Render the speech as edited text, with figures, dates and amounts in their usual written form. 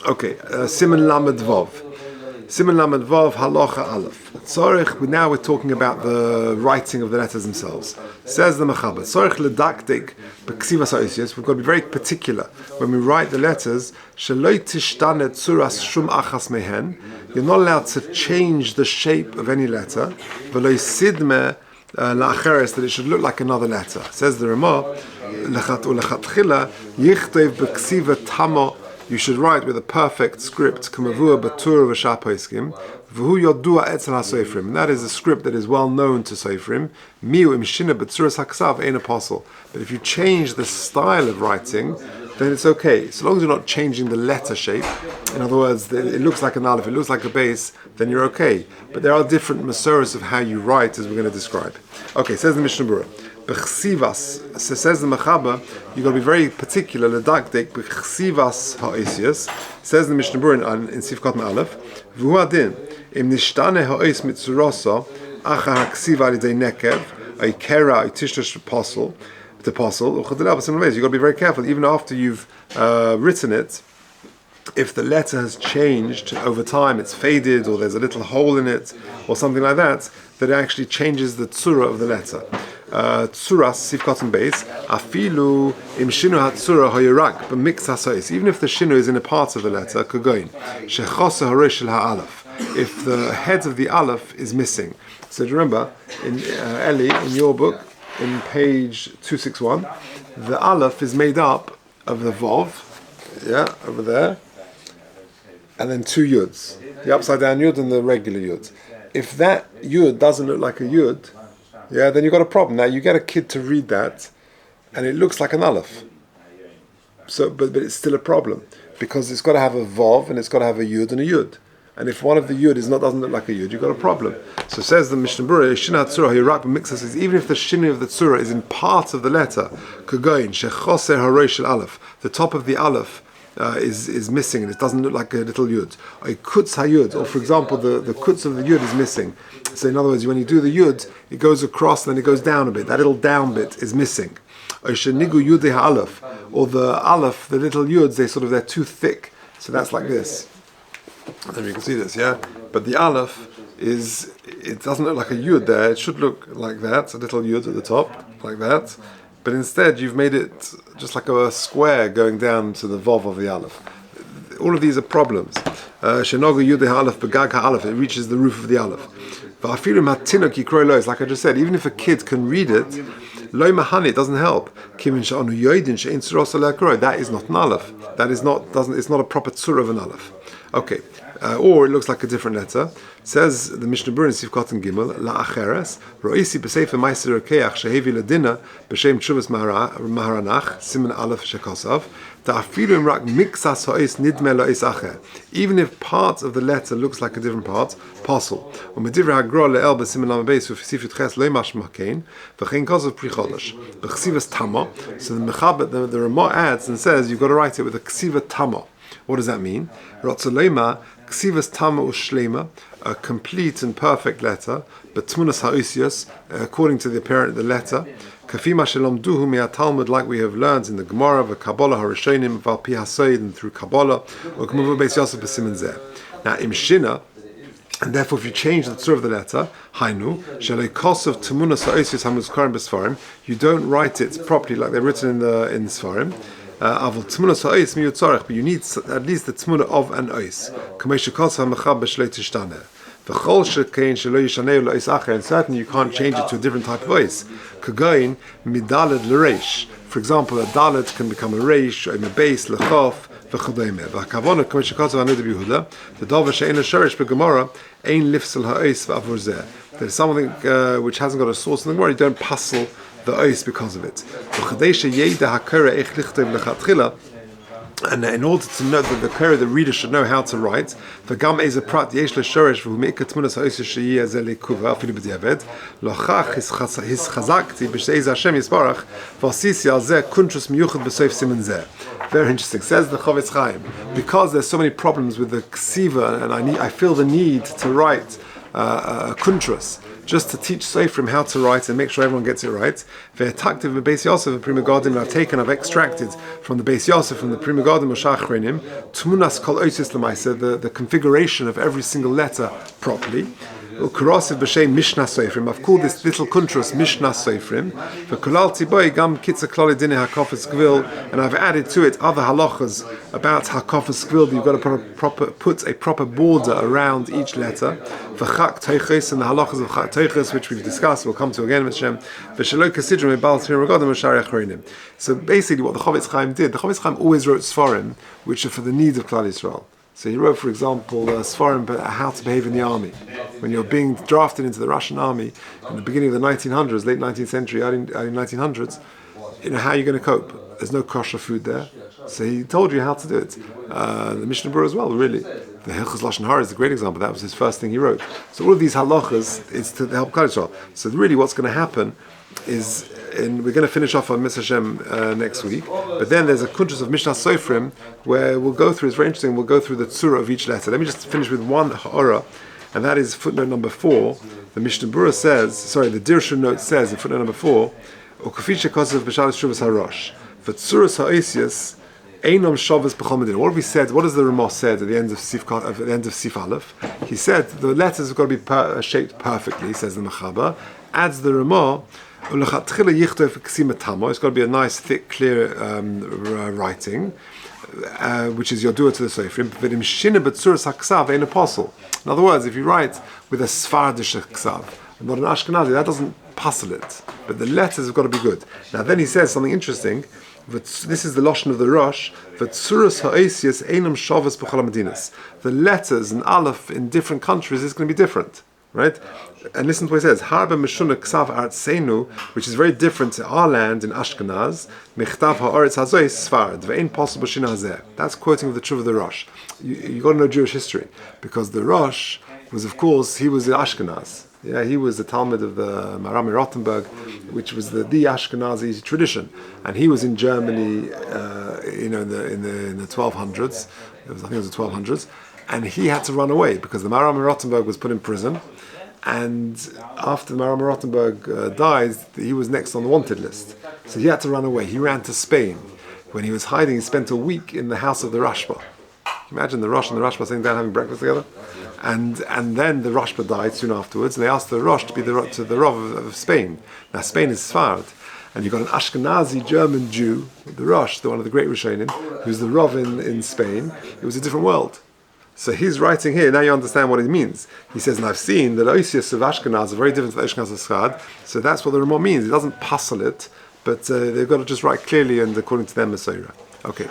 Okay, Siman Lamed Vav. Siman Lamed Vav, Halacha Aleph. Tzorich, now we're talking about the writing of the letters themselves. Says the Mechaber, Tzorich ledaktik b'ksivas ha'osios. We've got to be very particular when we write the letters. Sheloi tishtane tzuras shum achas mehen. You're not allowed to change the shape of any letter. V'lo sidme la'acheres, that it should look like another letter. Says the Ramah, lechatchila yichtev b'ksiva tamo. You should write with a perfect script, kamavua batur v'shapoiskim, v'hu yodua etzel ha-soifrim. And that is a script that is well known to soifrim. Miu im shina b'tzuras haksav ein apostle. But if you change the style of writing, then it's okay. So long as you're not changing the letter shape, in other words, it looks like an aleph, it looks like a base, then you're okay. But there are different masoros of how you write, as we're going to describe. Okay, says the Mishnah Berurah. B'chsivas, says the Mechaber, you've got to be very particular. Ledakdik b'chsivas ha'osios, says the Mishnah Berurah in Sifkat Aleph. V'hu adin im nishtane ha'os mitzurasa acha ha'ksiva alidei nekev aikera itishtash apostle uchadelav. Similar ways, you've got to be very careful even after you've written it. If the letter has changed over time, it's faded, or there's a little hole in it, or something like that, that it actually changes the tzura of the letter. Tzuras sifkat base afilu im shinu hatzura haYorak b'mix hasois. Even if the shinu is in a part of the letter, kagoin shechosa harosh ha'aleph. If the head of the aleph is missing. So remember, in Eli, in your book, in page 261, the aleph is made up of the vav, over there, and then two yuds, the upside down yud and the regular yud. If that yud doesn't look like a yud, then you've got a problem. Now you get a kid to read that, and it looks like an aleph. So, but it's still a problem because it's got to have a vav and it's got to have a yud and a yud. And if one of the yud doesn't look like a yud, you've got a problem. So says the Mishnah Berurah, Shina Tzura Hayorak mixes. Even if the shinu of the tzura is in part of the letter, kagoin shechoser harosh aleph, the top of the aleph is missing and it doesn't look like a little yud. A kutz hayud, or for example, the kutz of the yud is missing. So in other words, when you do the yud, it goes across and then it goes down a bit. That little down bit is missing. Or the aleph, the little yuds, they're too thick. So that's like this. Then you can see this, But the aleph it doesn't look like a yud there. It should look like that, a little yud at the top, like that. But instead, you've made it just like a square going down to the vav of the aleph. All of these are problems. Shenoga yud ha'aleph begag ha'aleph. It reaches the roof of the aleph. Like I just said, even if a kid can read it, lo mahani, it doesn't help. That is not an aleph. It's not a proper tzur of an aleph. Okay, or it looks like a different letter. Says the Mishnah Berurah in Sifkat Gimel, la'acheres roisi b'sefer ma'aser keach shehevi ledina b'shem tshuvas maharanach siman aleph shekosav ta'afilu im rak mixas ha'is nidme la'is acher. Even if part of the letter looks like a different part, possible. U'medivra ha'gra le'el b'siman lam beis u'fisifut ches le'mash makein v'chein kosav pri chodesh b'chsivas tama. So the Mechaber, the Ramah adds and says you've got to write it with a ksiva tama. What does that mean? Rotzolema ksivas tama ushlema, a complete and perfect letter, but tmunas ha'osios, according to the letter, kafima shalom duhu mi'at Talmud, like we have learned in the Gemara, the Kabbalah harishonim val pi hasoid, and through Kabbalah, or k'muvu beis Yosef b'simen zeh. Now im shina, and therefore if you change the tzur of the letter, hainu shalei kosav tmunas ha'osios hamuzkarim b'sfarim, you don't write it properly like they're written in Sfarim. But you need at least the tmuna of an ois. And certainly you can't change it to a different type of ois. For example, a dalet can become a reish, a base, lechof, there's something which hasn't got a source in the Gemara, you don't puzzle the ois because of it. And in order to know that the reader should know how to write, the gam is a prat yesh leshoresh v'humika tmunas ha'osis sheyeh zeh lekuva afilu b'diavad lochach his chazakti b'she'ez Hashem yisbarach v'asisi al zeh kuntrus miyuchad b'soif siman zeh. Very interesting. Says the Chaim, because there's so many problems with the ksiva, and I feel the need to write a kuntrus, just to teach Seifrim how to write and make sure everyone gets it right. Ve'ataktiv be'Beis Yosef Prima Garden. I've extracted from the Beis Yosef, from the Prima Garden Moshachrenim, Tmunas Kol Oisis L'Maisa, the configuration of every single letter properly. Ukurasiv b'shem Mishnah Seifrim. I've called this little kuntros Mishnah Seifrim. V'kolalti boi gam kitza klali dine hakofes gvil, and I've added to it other halachas about hakofes gvil. You've got to put a proper border around each letter. V'chak teiches, and the halachas of chak teiches, which we've discussed, we'll come to again. V'shaloi kasidrim me'bal tzir regadim v'shari achronim. So basically, what the Chaim did, the Chaim always wrote svarim which are for the needs of Klal Yisrael. So he wrote, for example, Sfarim, how to behave in the army. When you're being drafted into the Russian army in the beginning of the 1900s, late 19th century, early 1900s, how are you going to cope? There's no kosher food there. So he told you how to do it. The Mishnah Berurah as well, really. The Hilchos Lashon Hara is a great example. That was his first thing he wrote. So all of these halachas is to help Klal Yisrael. So really what's going to happen is, and we're going to finish off on Mitzvah Hashem next week, but then there's a kuntros of Mishnah Sofrim where we'll go through, it's very interesting, we'll go through the surah of each letter. Let me just finish with one ha'ara, and that is footnote number 4. The Mishnah Berurah says, the Dirshu note says in footnote number 4, Ukafisha kosev b'shalos shuvas harosh, v'tzuras ha'esius einom shavas b'chol medina. What have we said? What has the Ramah said at the end of Sif Aleph? He said the letters have got to be shaped perfectly, says the Mechaber. Adds the Ramah, it's got to be a nice, thick, clear writing, which is Yodua to the Seifrim. An apostle. In other words, if you write with a Sfardish Ksav, not an Ashkenazi, that doesn't puzzle it. But the letters have got to be good. Now then he says something interesting. This is the Lashon of the Rosh. The letters in aleph in different countries is going to be different. Right? And listen to what he says. Harba Meshuna Ksav Artseinu, which is very different to our land in Ashkenaz. Mechtav Haaretz Hazoy Sfard. Ve'ein possible Shina Hazeh. That's quoting of the Tshuva of the Rosh. You got to know Jewish history, because the Rosh was, of course, he was the Ashkenaz. Yeah, he was the Talmud of the Marami Rothenburg, which was the Ashkenazi tradition, and he was in Germany, in the 1200s. I think it was the 1200s. And he had to run away because the Maram Rothenburg was put in prison, and after the Maram Rothenburg died, he was next on the wanted list. So he had to run away. He ran to Spain. When he was hiding, he spent a week in the house of the Rashba. Imagine the Rosh and the Rashba sitting down having breakfast together. And then the Rashba died soon afterwards, and they asked the Rosh to be the Rav of Spain. Now Spain is Sfard. And you've got an Ashkenazi German Jew, the Rosh, one of the great Rishonim, who's the Rav in Spain. It was a different world. So he's writing here, now you understand what it means. He says, and I've seen that the Oisius of Ashkenaz are very different from the Ashkenaz of Sfard. So that's what the Ramah means. It doesn't puzzle it, but they've got to just write clearly and according to them, Messiah. Okay.